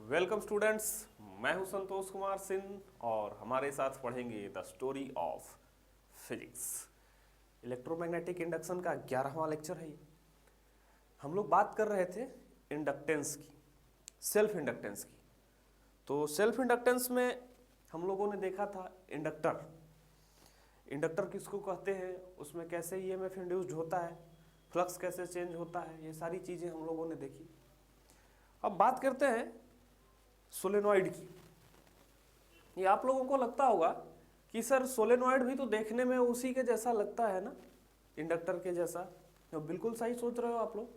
Welcome students, मैं हूं संतोष कुमार सिंह और हमारे साथ पढ़ेंगे the story of physics. Electromagnetic induction का 11वां लेक्चर है ये। हम लोग बात कर रहे थे इंडक्टेंस की, सेल्फ इंडक्टेंस की। तो सेल्फ इंडक्टेंस में हम लोगों ने देखा था इंडक्टर। इंडक्टर किसको कहते हैं, उसमें कैसे ईएमएफ इंड्यूस्ड होता है, फ्लक्स कैसे चेंज होता है, ये सारी चीज़ें हम लोगों ने देखी। अब बात करते हैं सोलेनॉइड की। ये आप लोगों को लगता होगा कि सर सोलेनॉइड भी तो देखने में उसी के जैसा लगता है ना, इंडक्टर के जैसा। तो बिल्कुल सही सोच रहे हो आप लोग।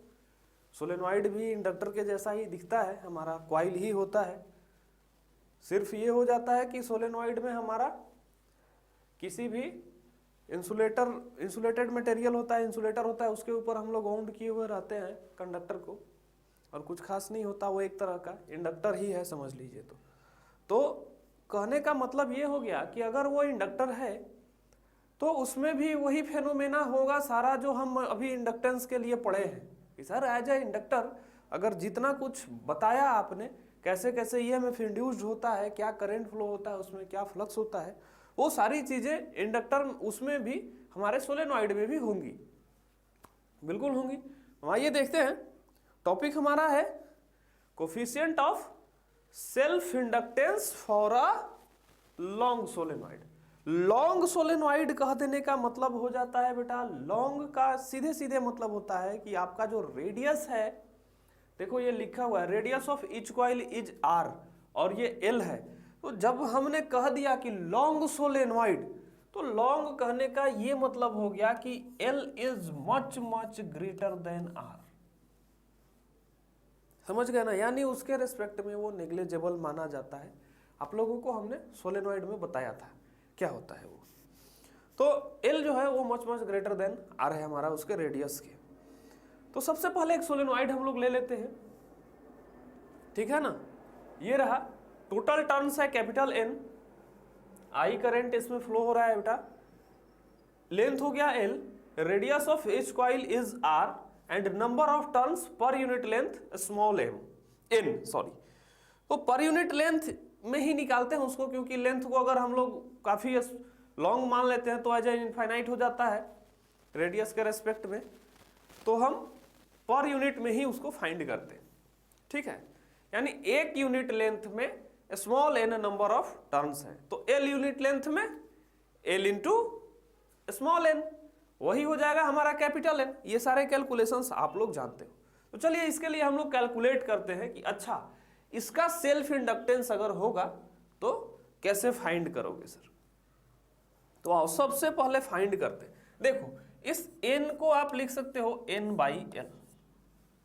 सोलेनॉइड भी इंडक्टर के जैसा ही दिखता है, हमारा कॉइल ही होता है। सिर्फ ये हो जाता है कि सोलेनॉइड में हमारा किसी भी इंसुलेटेड मटेरियल होता है, इंसुलेटर होता है, उसके ऊपर हम लोग वाउंड किए हुए रहते हैं कंडक्टर को, और कुछ खास नहीं होता, वो एक तरह का इंडक्टर ही है, समझ लीजिए। तो कहने का मतलब ये हो गया कि अगर वो इंडक्टर है तो उसमें भी वही फेनोमेना होगा सारा जो हम अभी इंडक्टेंस के लिए पढ़े हैं कि सर एज ए इंडक्टर अगर जितना कुछ बताया आपने, कैसे कैसे ईएमएफ इंड्यूस्ड होता है, क्या करंट फ्लो होता है, उसमें क्या फ्लक्स होता है, वो सारी चीजें इंडक्टर उसमें भी हमारे सोलेनॉइड में भी होंगी, बिल्कुल होंगी। हम आइए देखते हैं। टॉपिक हमारा है coefficient of self inductance for a long solenoid. Long solenoid कह देने का मतलब हो जाता है बेटा, लॉन्ग का सीधे सीधे मतलब होता है कि आपका जो रेडियस है, देखो ये लिखा हुआ है radius of each coil is R और ये एल है। तो जब हमने कह दिया कि लॉन्ग सोलेनॉइड, तो लॉन्ग कहने का ये मतलब हो गया कि L is much much greater than R. समझ गए ना, यानी उसके रेस्पेक्ट में वो नेग्लिजिबल माना जाता है। आप लोगों को हमने सोलेनॉइड में बताया था क्या होता है वो। तो एल जो है वो much much greater than R है हमारा उसके रेडियस के। तो सबसे पहले एक सोलेनॉइड हम लोग ले लेते हैं, ठीक है ना। ये रहा, टोटल टर्न्स है कैपिटल एन, आई करंट इसमें फ्लो हो रहा है बेटा, लेंथ हो गया L, radius of each coil is R and number of turns per unit length small M N, sorry. तो पर यूनिट लेंथ में ही निकालते हैं उसको, क्योंकि लेंथ को अगर हम लोग काफी लॉन्ग मान लेते हैं तो एज इनफाइनाइट हो जाता है रेडियस के रेस्पेक्ट में, तो हम पर यूनिट में ही उसको फाइंड करते हैं, ठीक है। यानी एक यूनिट लेंथ में small N number of turns है, तो एल यूनिट लेंथ में एल इंटू स्मॉल एन, वही हो जाएगा हमारा कैपिटल एन। ये सारे कैलकुलेशंस आप लोग जानते हो। तो चलिए इसके लिए हम लोग कैलकुलेट करते हैं कि अच्छा इसका सेल्फ इंडक्टेंस अगर होगा तो कैसे फाइंड करोगे सर। तो आओ सबसे पहले फाइंड करते हैं। देखो इस एन को आप लिख सकते हो N by L,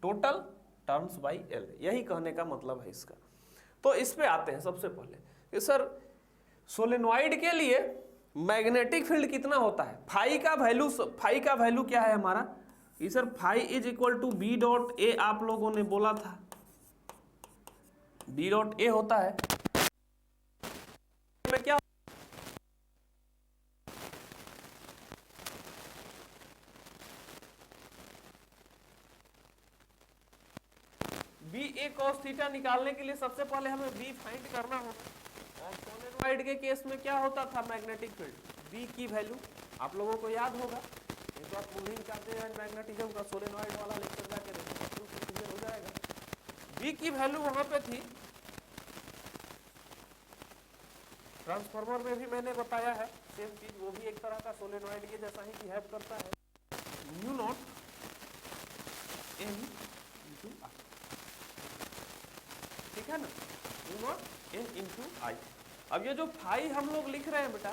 total turns by L, यही कहने का मतलब है इसका। तो इस पे आते हैं सबसे पहले कि सर सोलेनॉइड के लिए मैग्नेटिक फील्ड कितना होता है। फाई का वैल्यू क्या है हमारा, कि sir phi is equal to B dot A, आप लोगों ने बोला था बी डॉट ए होता है। क्या बी ए कॉस थीटा निकालने के लिए सबसे पहले हमें बी फाइंड करना होगा। और सोलेनॉइड के केस में क्या होता था मैग्नेटिक फील्ड, बी की वैल्यू आप लोगों को याद होगा। ये तो आप मूविंग करते हैं मैग्नेटिज्म का सोलेनॉइड वाला लेक्चर जाके देखो, तो क्लियर हो जाएगा। बी की वैल्यू वहां पे थी, ट्रांसफार्मर में भी मैंने बताया है सेम चीज, वो भी एक तरह का सोलेनॉइड के जैसा ही बिहेव करता है, म्यू नॉट एन इंटू आई, ठीक है ना, म्यू नॉट एन इंटू आई। अब ये जो फाई हम लोग लिख रहे हैं बेटा,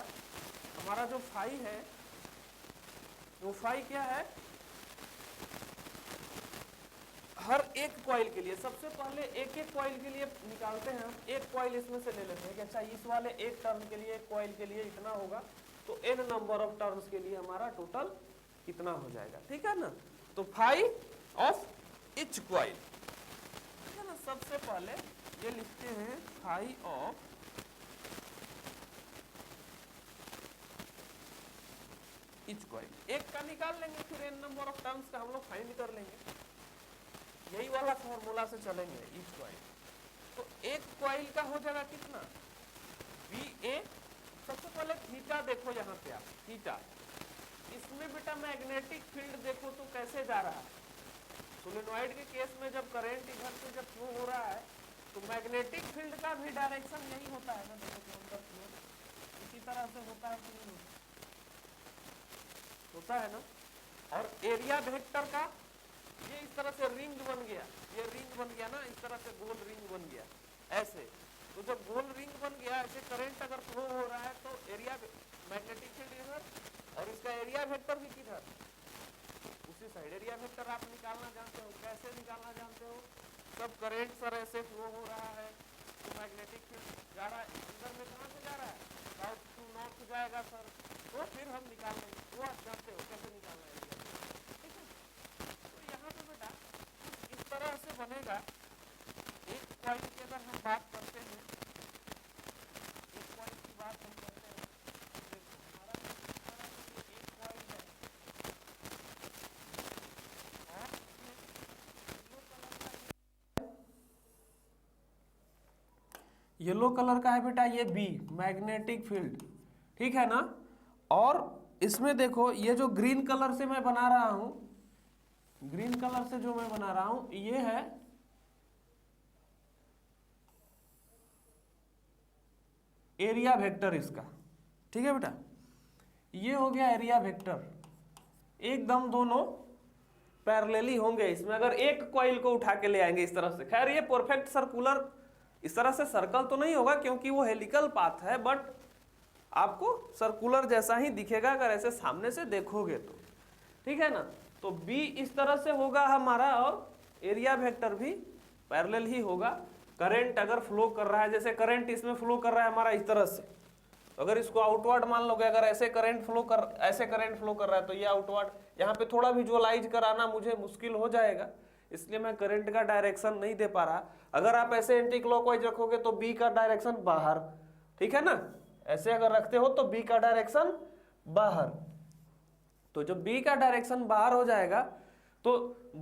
हमारा जो फाई है वो फाई क्या है, हर एक कॉइल के लिए सबसे पहले एक एक कॉइल के लिए निकालते हैं हम। एक कॉइल इसमें से ले लेते हैं कि अच्छा इस वाले एक टर्न के लिए, एक कॉइल के लिए इतना होगा, तो एन नंबर ऑफ टर्न्स के लिए हमारा टोटल कितना हो जाएगा, ठीक है ना। तो फाई ऑफ ईच कॉइल, ठीक है ना। सबसे पहले ये लिखते हैं फाई ऑफ ईच कॉइल, एक का निकाल लेंगे, फिर एन नंबर ऑफ टर्न्स का हम लोग फाइंड कर लेंगे, यही वाला फॉर्मूला से चलेंगे ईच कॉइल। तो एक कॉइल का हो जाएगा कितना, बी ए। सबसे पहले थीटा देखो, यहाँ पे आप थीटा, इसमें बेटा मैग्नेटिक फील्ड देखो तो कैसे जा रहा है। सोलेनॉइड के केस में जब करंट इधर से जब फ्लो हो रहा है तो मैग्नेटिक फील्ड का भी डायरेक्शन यही होता है ना, देखो इसी तरह से होता है कि नहीं होता है ना। और एरिया वेक्टर का ये इस तरह से रिंग बन गया, ये रिंग बन गया ना, इस तरह से गोल रिंग बन गया ऐसे। तो जब गोल रिंग बन गया ऐसे, करंट अगर फ्लो हो रहा है तो एरिया मैग्नेटिक फील्ड इधर और इसका एरिया वेक्टर भी किधर, उसी साइड। एरिया वेक्टर आप निकालना जानते हो, कैसे निकालना जानते हो, सब करंट सर ऐसे फ्लो हो रहा है तो मैग्नेटिक फील्ड जा रहा है अंदर में, कहाँ से जा रहा है, साउथ टू नॉर्थ जाएगा सर, तो फिर हम निकाल लेंगे, वो आप जानते हो कैसे निकालना है एरिया, ठीक है। तो यहाँ पे बेटा इस तरह से बनेगा। एक कॉइल की अगर हम बात करते हैं, एक कॉइल की बात हम करते हैं, देखो हमारा इस तरह से एक कॉइल है और येलो कलर का है बेटा ये बी, मैग्नेटिक फील्ड, ठीक है ना। और इसमें देखो ये जो ग्रीन कलर से मैं बना रहा हूं, ग्रीन कलर से जो मैं बना रहा हूं ये है एरिया वेक्टर इसका, ठीक है बेटा। ये हो गया एरिया वेक्टर, एकदम दोनों पैरेलली होंगे। इसमें अगर एक कॉइल को उठा के ले आएंगे इस तरह से, खैर ये परफेक्ट सर्कुलर इस तरह से सर्कल तो नहीं होगा क्योंकि वो हेलिकल पाथ है, बट आपको सर्कुलर जैसा ही दिखेगा अगर ऐसे सामने से देखोगे तो, ठीक है ना। तो बी इस तरह से होगा हमारा और एरिया वेक्टर भी पैरेलल ही होगा। करंट अगर फ्लो कर रहा है, जैसे करंट इसमें फ्लो कर रहा है हमारा इस तरह से, तो अगर इसको आउटवर्ड मान लोगे, अगर ऐसे करंट फ्लो कर रहा है तो ये आउटवर्ड, यहाँ पे थोड़ा विजुअलाइज कराना मुझे मुश्किल हो जाएगा, इसलिए मैं करंट का डायरेक्शन नहीं दे पा रहा। अगर आप ऐसे एंटी क्लॉकवाइज रखोगे तो बी का डायरेक्शन बाहर, ठीक है ना, ऐसे अगर रखते हो तो बी का डायरेक्शन बाहर। तो जब बी का डायरेक्शन बाहर हो जाएगा तो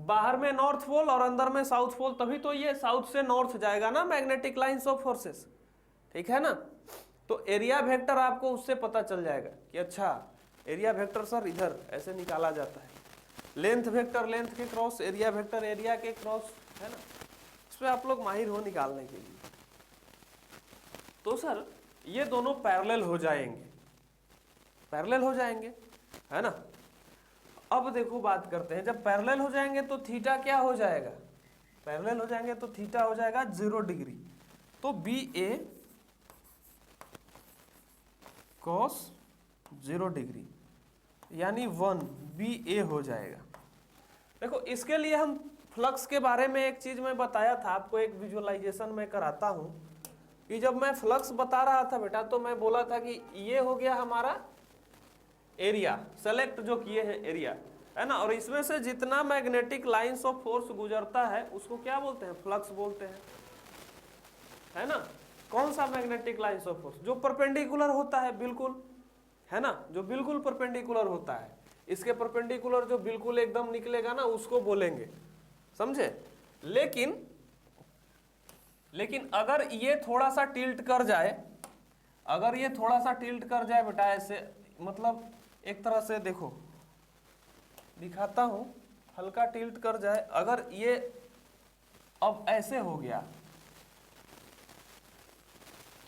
बाहर में नॉर्थ पोल और अंदर में साउथ पोल, तभी तो ये साउथ से नॉर्थ जाएगा ना, मैग्नेटिक लाइंस ऑफ फोर्सेस, ठीक है ना। तो एरिया वेक्टर आपको उससे पता चल जाएगा कि अच्छा एरिया वेक्टर सर इधर ऐसे निकाला जाता है, लेंथ वेक्टर लेंथ के क्रॉस, एरिया वेक्टर एरिया के क्रॉस, है ना। इस पर आप लोग माहिर हो निकालने के लिए। तो सर ये दोनों पैरेलल हो जाएंगे, पैरेलल हो जाएंगे, है ना। अब देखो बात करते हैं, जब पैरेलल हो जाएंगे तो थीटा क्या हो जाएगा, पैरेलल हो जाएंगे तो थीटा हो जाएगा 0 डिग्री। तो बी ए कॉस 0 डिग्री यानी 1 बी ए हो जाएगा। देखो इसके लिए हम फ्लक्स के बारे में एक चीज मैं बताया था आपको, एक विजुअलाइजेशन मैं कराता हूं कि जब मैं फ्लक्स बता रहा था बेटा तो मैं बोला था कि ये हो गया हमारा एरिया, सेलेक्ट जो किए हैं एरिया, है ना। और इसमें से जितना मैग्नेटिक लाइंस ऑफ फोर्स गुजरता है उसको क्या बोलते हैं, फ्लक्स बोलते हैं, है ना। कौन सा मैग्नेटिक लाइंस ऑफ फोर्स, जो परपेंडिकुलर होता है बिल्कुल, है ना, जो बिल्कुल परपेंडिकुलर होता है, इसके परपेंडिकुलर जो बिल्कुल एकदम निकलेगा ना उसको बोलेंगे, समझे। लेकिन अगर ये थोड़ा सा टिल्ट कर जाए, अगर ये थोड़ा सा टिल्ट कर जाए बेटा ऐसे, मतलब एक तरह से देखो दिखाता हूं, हल्का टिल्ट कर जाए, अगर ये अब ऐसे हो गया,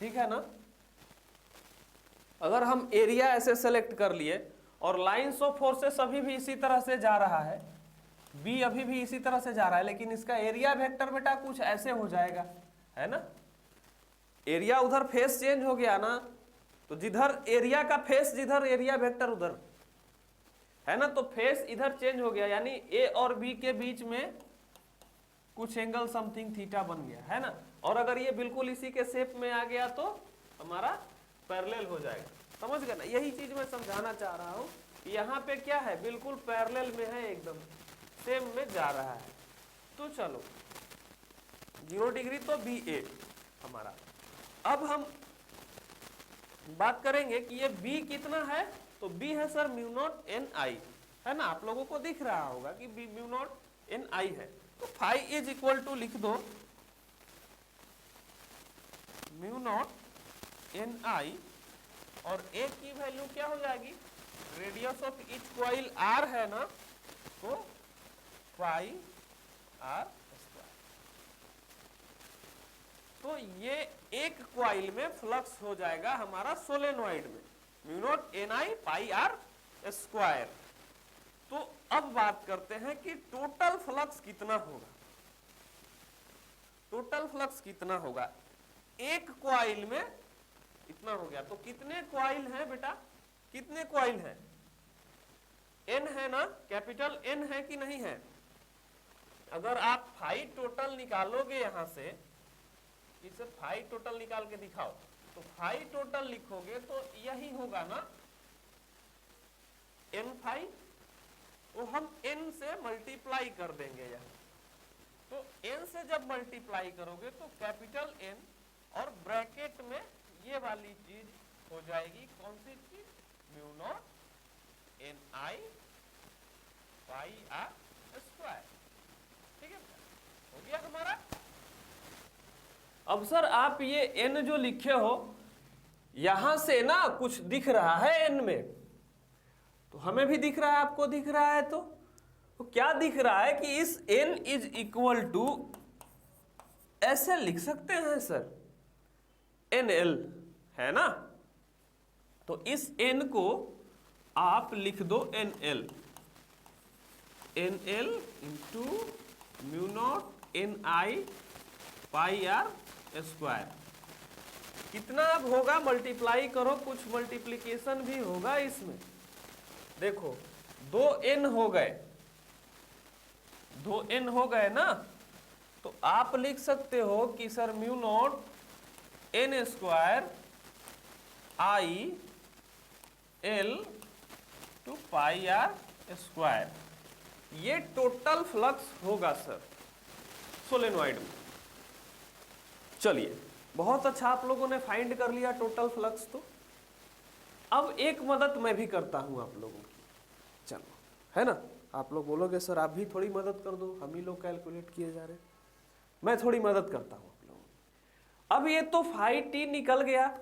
ठीक है ना। अगर हम एरिया ऐसे सेलेक्ट कर लिए और लाइंस ऑफ फोर्सेस अभी भी इसी तरह से जा रहा है, बी अभी भी इसी तरह से जा रहा है, लेकिन इसका एरिया वेक्टर बेटा कुछ ऐसे हो जाएगा, है ना। एरिया उधर फेस चेंज हो गया ना, तो जिधर एरिया का फेस जिधर एरिया वेक्टर उधर, है ना, तो फेस इधर चेंज हो गया, यानी ए और बी के बीच में कुछ एंगल समथिंग थीटा बन गया, है ना। और अगर ये बिल्कुल इसी के शेप में आ गया तो हमारा पैरेलल हो जाएगा, समझ गए ना। यही चीज मैं समझाना चाह रहा हूं कि यहाँ पे क्या है, बिल्कुल पैरेलल में है, एकदम सेम में जा रहा है। तो चलो 0 डिग्री तो बी ए हमारा। अब हम बात करेंगे कि ये बी कितना है, तो बी है सर म्यू नॉट एन आई, है ना। आप लोगों को दिख रहा होगा कि बी म्यू नॉट एन आई है। तो फाई इज इक्वल टू लिख दो म्यू नॉट एन आई, और ए की वैल्यू क्या हो जाएगी, radius of each coil R है ना, तो पाई आर स्क्वायर। तो ये एक कॉइल में फ्लक्स हो जाएगा हमारा सोलेनॉइड में, mu naught N I pi R square. तो अब बात करते हैं कि टोटल फ्लक्स कितना होगा। टोटल फ्लक्स कितना होगा, एक कॉइल में इतना हो गया, तो कितने कॉइल हैं बेटा, कितने कॉइल हैं, एन है ना, कैपिटल एन है कि नहीं है। अगर आप फाई टोटल निकालोगे यहां से, इसे फाई टोटल निकाल के दिखाओ, तो फाई टोटल लिखोगे तो यही होगा ना, एन फाई, तो हम एन से मल्टीप्लाई कर देंगे यहाँ। तो एन से जब मल्टीप्लाई करोगे तो कैपिटल एन और ब्रैकेट में ये वाली चीज हो जाएगी, कौन सी चीज, mu naught N I pi R square. ठीक है, हो गया हमारा। अब सर आप ये एन जो लिखे हो, यहां से ना कुछ दिख रहा है एन में, तो हमें भी दिख रहा है, आपको दिख रहा है, तो क्या दिख रहा है कि इस n इज इक्वल टू ऐसे लिख सकते हैं सर, NL है ना, तो इस n को आप लिख दो NL, NL into mu naught N I pi R square. कितना अब होगा, मल्टीप्लाई करो, कुछ मल्टीप्लीकेशन भी होगा इसमें। देखो 2n हो गए, 2n हो गए ना, तो आप लिख सकते हो कि sir mu naught N square I L two pi R square, ये टोटल फ्लक्स होगा सर सोलेनॉइड में। चलिए बहुत अच्छा, आप लोगों ने फाइंड कर लिया टोटल फ्लक्स। तो अब एक मदद मैं भी करता हूं आप लोगों की, चलो, है ना। आप लोग बोलोगे सर आप भी थोड़ी मदद कर दो, हम ही लोग कैलकुलेट किए जा रहे, मैं थोड़ी मदद करता हूं आप लोगों की। अब ये तो फाई टी निकल गया,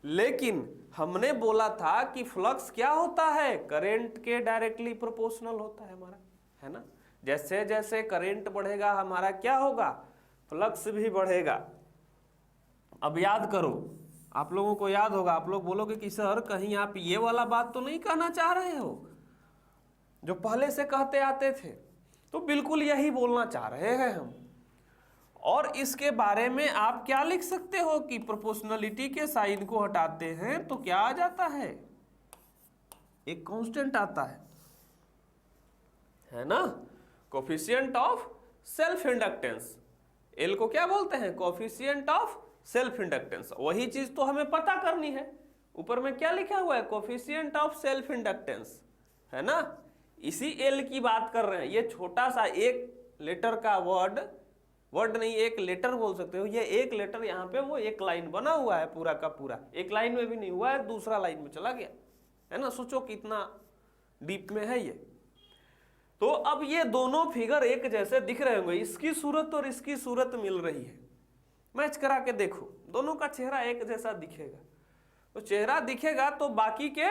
लेकिन हमने बोला था कि फ्लक्स क्या होता है, करंट के डायरेक्टली प्रोपोर्शनल होता है हमारा, है ना। जैसे जैसे करंट बढ़ेगा हमारा क्या होगा, फ्लक्स भी बढ़ेगा। अब याद करो, आप लोगों को याद होगा, आप लोग बोलोगे कि सर कहीं आप ये वाला बात तो नहीं कहना चाह रहे हो जो पहले से कहते आते थे, तो बिल्कुल यही बोलना चाह रहे हैं हम। और इसके बारे में आप क्या लिख सकते हो कि प्रोपोर्शनलिटी के साइन को हटाते हैं तो क्या आ जाता है, एक कांस्टेंट आता है ना, coefficient of self inductance. L को क्या बोलते हैं, कोफिशिएंट ऑफ सेल्फ इंडक्टेंस। वही चीज तो हमें पता करनी है, ऊपर में क्या लिखा हुआ है, कोफिशिएंट ऑफ सेल्फ इंडक्टेंस, है ना। इसी एल की बात कर रहे हैं। ये छोटा सा एक लेटर का वर्ड नहीं, एक लेटर बोल सकते हो, ये एक लेटर यहाँ पे वो एक लाइन बना हुआ है, पूरा का पूरा एक लाइन में भी नहीं हुआ है, दूसरा लाइन में चला गया, है ना। सोचो कितना डीप में है ये। तो अब ये दोनों फिगर एक जैसे दिख रहे होंगे, इसकी सूरत और इसकी सूरत मिल रही है, मैच करा के देखो, दोनों का चेहरा एक जैसा दिखेगा। तो चेहरा दिखेगा तो बाकी के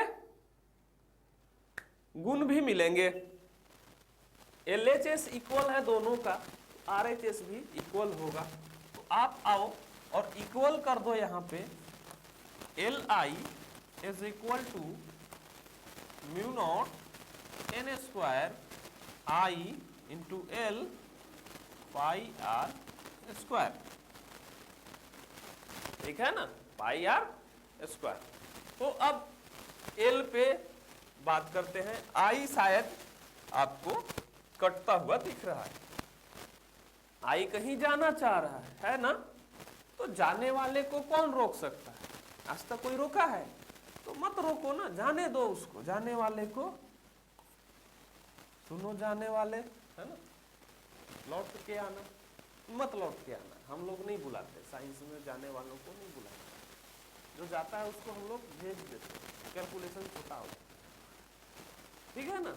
गुण भी मिलेंगे। LHS इक्वल है दोनों का, RHS भी इक्वल होगा। तो आप आओ और इक्वल कर दो यहाँ पे, LI is equal to mu naught N square I into L pi R square, ठीक है ना, पाई आर स्क्वायर। तो अब एल पे बात करते हैं। आई शायद आपको कटता हुआ दिख रहा है, आई कहीं जाना चाह रहा है ना, तो जाने वाले को कौन रोक सकता है, आज तक कोई रोका है, तो मत रोको ना, जाने दो उसको, जाने वाले को। सुनो जाने वाले, है ना, लौट के आना, मत लौट के आना, हम लोग नहीं बुलाते साइंस में, जाने वालों को नहीं बुलाते, जो जाता है उसको हम लोग भेज देते, कैलकुलेशन छोटा होता है, ठीक है ना।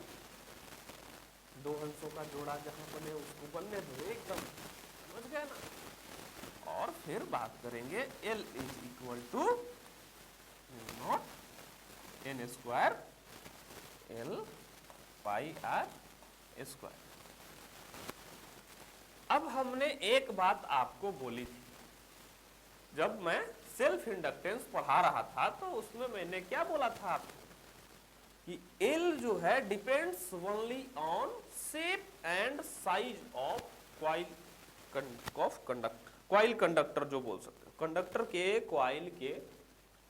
दो हंसों का जोड़ा जहां बने उसको बनने दो, एकदम समझ गए ना। और फिर बात करेंगे L is equal to naught N square L pi R square. अब हमने एक बात आपको बोली थी, जब मैं सेल्फ इंडक्टेंस पढ़ा रहा था तो उसमें मैंने क्या बोला था आपको कि L जो है depends only on shape and size of coil conductor जो बोल सकते हैं, कंडक्टर के कॉइल के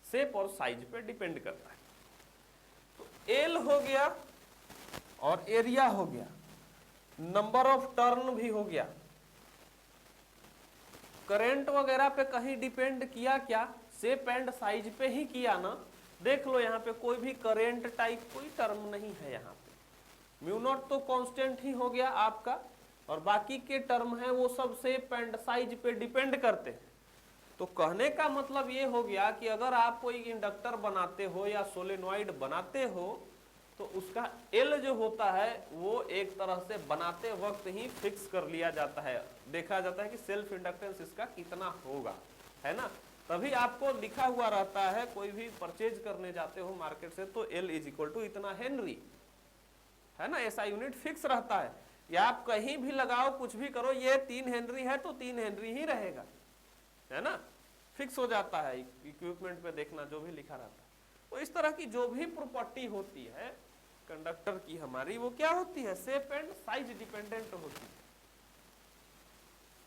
शेप और साइज पे डिपेंड करता है। तो L हो गया और एरिया हो गया, नंबर ऑफ टर्न भी हो गया, करंट वगैरह पे कहीं डिपेंड किया क्या? शेप एंड साइज पे ही किया ना। देख लो यहाँ पे कोई भी करंट टाइप कोई टर्म नहीं है, यहाँ पे म्यू नॉट तो कांस्टेंट ही हो गया आपका, और बाकी के टर्म है वो सब शेप एंड साइज पे डिपेंड करते हैं। तो कहने का मतलब ये हो गया कि अगर आप कोई इंडक्टर बनाते हो या सोलेनॉइड बनाते हो तो उसका L जो होता है वो एक तरह से बनाते वक्त ही फिक्स कर लिया जाता है, देखा जाता है कि सेल्फ इंडक्टेंस इसका कितना होगा, है ना। तभी आपको लिखा हुआ रहता है, कोई भी परचेज करने जाते हो मार्केट से तो L इज इक्वल टू इतना हेनरी, है ना, ऐसा यूनिट फिक्स रहता है। या आप कहीं भी लगाओ कुछ भी करो, ये 3 हेनरी है तो 3 हेनरी ही रहेगा, है ना, फिक्स हो जाता है। इक्विपमेंट पे देखना जो भी लिखा रहता है। तो इस तरह की जो भी प्रॉपर्टी होती है कंडक्टर की हमारी, वो क्या होती है? शेप एंड साइज डिपेंडेंट होती है।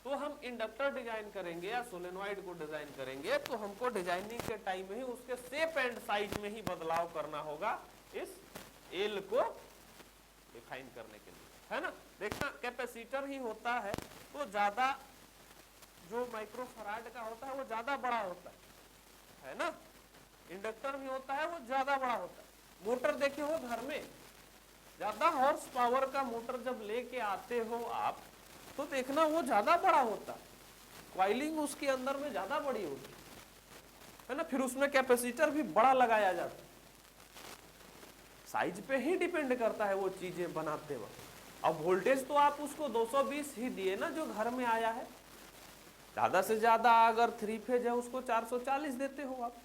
तो हम इंडक्टर डिजाइन करेंगे या सोलेनॉइड को डिजाइन करेंगे तो हमको डिजाइनिंग के टाइम में ही उसके शेप एंड साइज में ही बदलाव करना होगा, इस एल को डिफाइन करने के लिए, है ना। देखना कैपेसिटर ही होता है तो ज्यादा जो माइक्रोफराड का होता है वो ज्यादा बड़ा होता है ना। इंडक्टर भी होता है वो ज्यादा बड़ा होता है। मोटर देखे हो घर में, ज्यादा हॉर्स पावर का मोटर जब लेके आते हो आप तो देखना वो ज्यादा बड़ा होता है, कॉइलिंग उसके अंदर में ज्यादा बड़ी होती है ना। फिर उसमें कैपेसिटर भी बड़ा लगाया जाता है, साइज पे ही डिपेंड करता है वो चीजें बनाते वक्त। अब वोल्टेज तो आप उसको 220 ही दिए ना जो घर में आया है, ज्यादा से ज्यादा अगर 3 फेज है उसको 440 देते हो आप।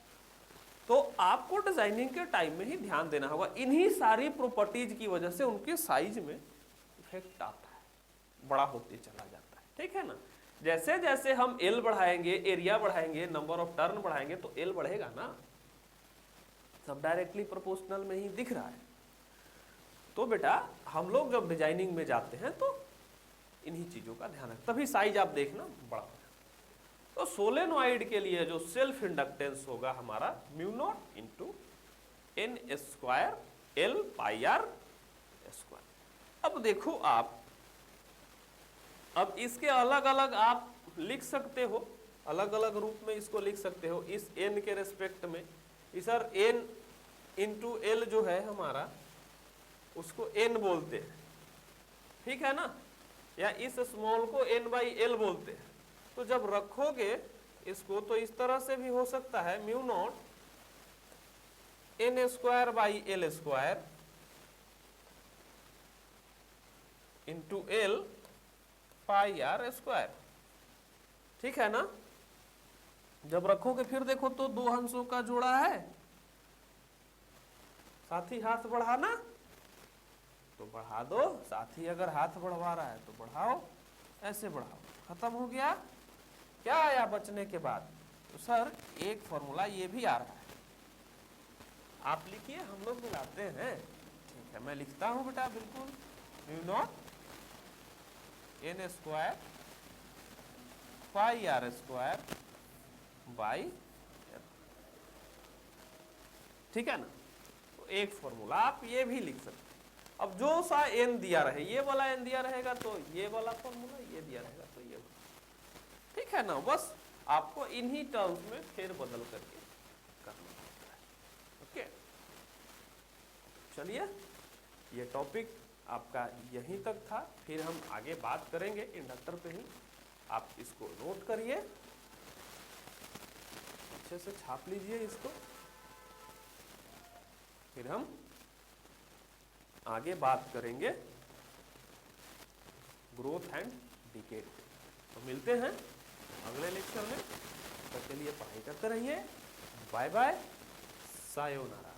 तो आपको डिजाइनिंग के टाइम में ही ध्यान देना होगा, इन्हीं सारी प्रॉपर्टीज की वजह से उनके साइज में इफेक्ट आता है, बड़ा होते चला जाता है, ठीक है ना। जैसे जैसे हम एल बढ़ाएंगे, एरिया बढ़ाएंगे, नंबर ऑफ टर्न बढ़ाएंगे तो एल बढ़ेगा ना, सब डायरेक्टली प्रोपोर्शनल में ही दिख रहा है। तो बेटा हम लोग जब डिजाइनिंग में जाते हैं तो इन्हीं चीजों का ध्यान रखें, तभी साइज आप देखना बड़ा। तो सोलेनॉइड के लिए जो सेल्फ इंडक्टेंस होगा हमारा mu naught into N square L pi R square. अब देखो आप, अब इसके अलग अलग आप लिख सकते हो, अलग अलग रूप में इसको लिख सकते हो इस एन के रेस्पेक्ट में। सर एन इंटू एल जो है हमारा उसको एन बोलते हैं, ठीक है ना, या इस स्मॉल को एन बाई एल बोलते हैं। तो जब रखोगे इसको तो इस तरह से भी हो सकता है, mu naught N square by L square into L pi R square, ठीक है ना। जब रखोगे फिर देखो तो 2 अंशों का जोड़ा है, साथी हाथ बढ़ाना तो बढ़ा दो, साथी अगर हाथ बढ़वा रहा है तो बढ़ाओ, ऐसे बढ़ाओ, खत्म हो गया। क्या आया बचने के बाद? तो सर एक फॉर्मूला ये भी आ रहा है, आप लिखिए, हम लोग मिलाते हैं, ठीक है मैं लिखता हूं बेटा, बिल्कुल। Mu naught N square pi R square by, ठीक है ना। तो एक फॉर्मूला आप ये भी लिख सकते हैं। अब जो सा एन दिया रहे, ये वाला एन दिया रहेगा तो ये वाला फॉर्मूला, ये दिया रहेगा तो ये, ठीक है ना। बस आपको इन्हीं टर्म्स में फेर बदल करके करना होता है, ओके। चलिए ये टॉपिक आपका यहीं तक था, फिर हम आगे बात करेंगे इंडक्टर पे ही। आप इसको नोट करिए, अच्छे से छाप लीजिए इसको, फिर हम आगे बात करेंगे ग्रोथ एंड डिके। तो मिलते हैं अगले लेक्चर में। तब के लिए पढ़ाई करते रहिए। Bye bye, sayonara.